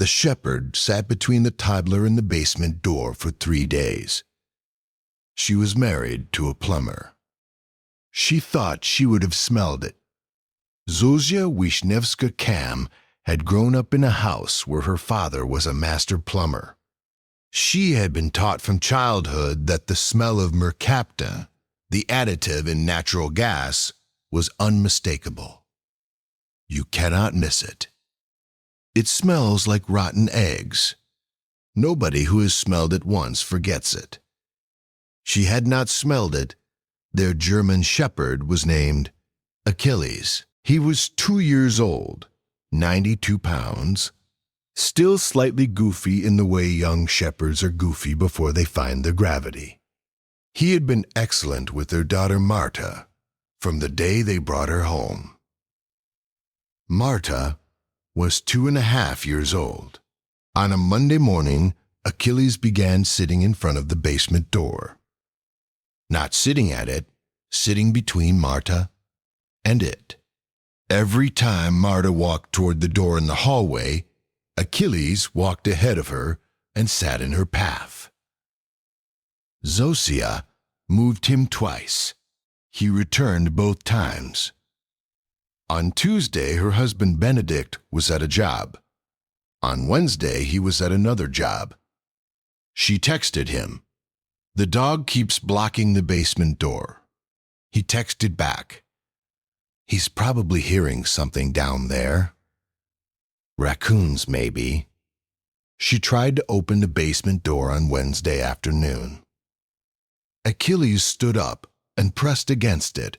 The shepherd sat between the toddler and the basement door for 3 days. She was married to a plumber. She thought she would have smelled it. Zozia Wisniewska-Kam had grown up in a house where her father was a master plumber. She had been taught from childhood that the smell of mercaptan, the additive in natural gas, was unmistakable. You cannot miss it. It smells like rotten eggs. Nobody who has smelled it once forgets it. She had not smelled it. Their German shepherd was named Achilles. He was 2 years old, 92 pounds, still slightly goofy in the way young shepherds are goofy before they find their gravity. He had been excellent with their daughter Marta from the day they brought her home. Marta was 2.5 years old. On a Monday morning, Achilles began sitting in front of the basement door. Not sitting at it, sitting between Marta and it. Every time Marta walked toward the door in the hallway, Achilles walked ahead of her and sat in her path. Zozia moved him twice. He returned both times. On Tuesday, her husband Benedict was at a job. On Wednesday, he was at another job. She texted him, "The dog keeps blocking the basement door." He texted back, "He's probably hearing something down there. Raccoons, maybe." She tried to open the basement door on Wednesday afternoon. Achilles stood up and pressed against it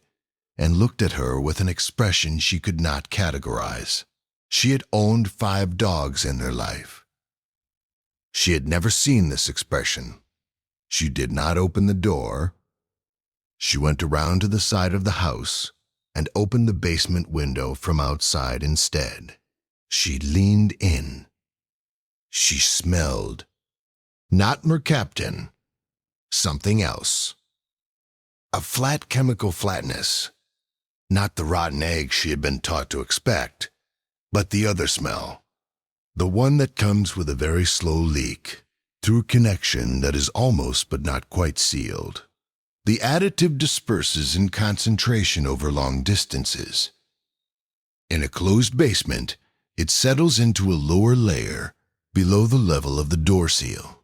and looked at her with an expression she could not categorize. She had owned 5 dogs in her life. She had never seen this expression. She did not open the door. She went around to the side of the house and opened the basement window from outside instead. She leaned in. She smelled. Not mercaptan. Something else. A flat chemical flatness. Not the rotten egg she had been taught to expect, but the other smell. The one that comes with a very slow leak, through a connection that is almost but not quite sealed. The additive disperses in concentration over long distances. In a closed basement, it settles into a lower layer below the level of the door seal.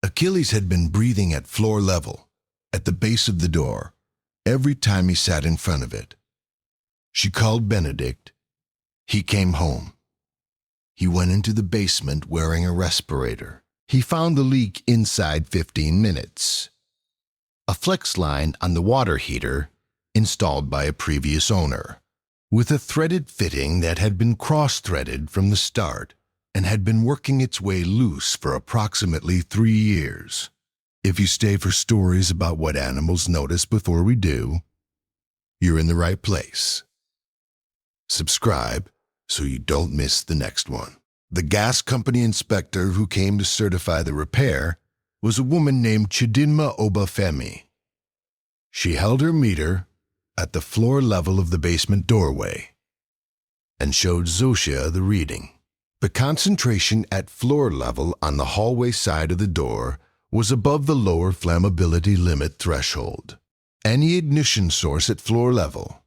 Achilles had been breathing at floor level, at the base of the door, every time he sat in front of it. She called Benedict. He came home. He went into the basement wearing a respirator. He found the leak inside 15 minutes. A flex line on the water heater installed by a previous owner, with a threaded fitting that had been cross-threaded from the start and had been working its way loose for approximately 3 years. If you stay for stories about what animals notice before we do, you're in the right place. Subscribe so you don't miss the next one. The gas company inspector who came to certify the repair was a woman named Chidinma Obafemi. She held her meter at the floor level of the basement doorway and showed Zozia the reading. The concentration at floor level on the hallway side of the door was above the lower flammability limit threshold. Any ignition source at floor level,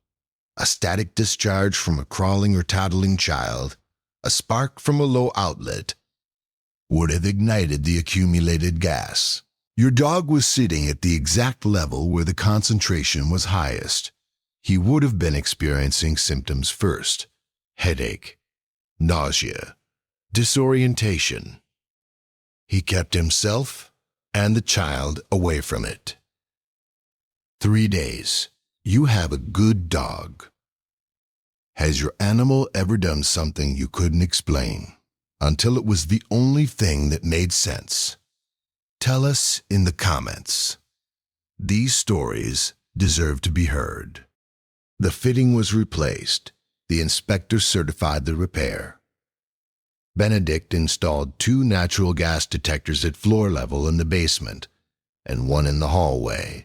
a static discharge from a crawling or toddling child, a spark from a low outlet, would have ignited the accumulated gas. Your dog was sitting at the exact level where the concentration was highest. He would have been experiencing symptoms first: headache, nausea, disorientation. He kept himself and the child away from it. 3 days. You have a good dog. Has your animal ever done something you couldn't explain until it was the only thing that made sense? Tell us in the comments. These stories deserve to be heard. The fitting was replaced. The inspector certified the repair. Benedict installed 2 natural gas detectors at floor level in the basement and 1 in the hallway.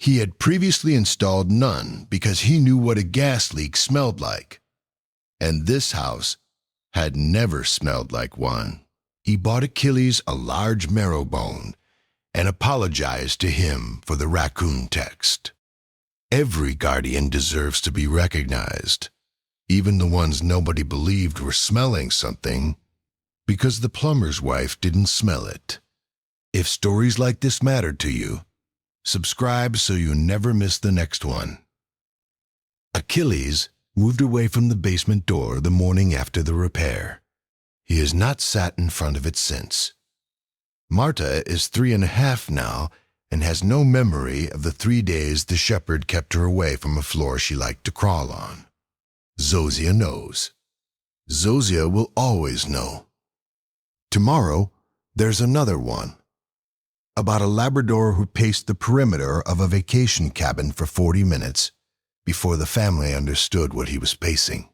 He had previously installed none because he knew what a gas leak smelled like. And this house had never smelled like one. He bought Achilles a large marrow bone and apologized to him for the raccoon text. Every guardian deserves to be recognized, even the ones nobody believed were smelling something, because the plumber's wife didn't smell it. If stories like this mattered to you, subscribe so you never miss the next one. Achilles moved away from the basement door the morning after the repair. He has not sat in front of it since. Marta is 3.5 now and has no memory of the 3 days the shepherd kept her away from a floor she liked to crawl on. Zosia knows. Zosia will always know. Tomorrow, there's another one. About a Labrador who paced the perimeter of a vacation cabin for 40 minutes before the family understood what he was pacing.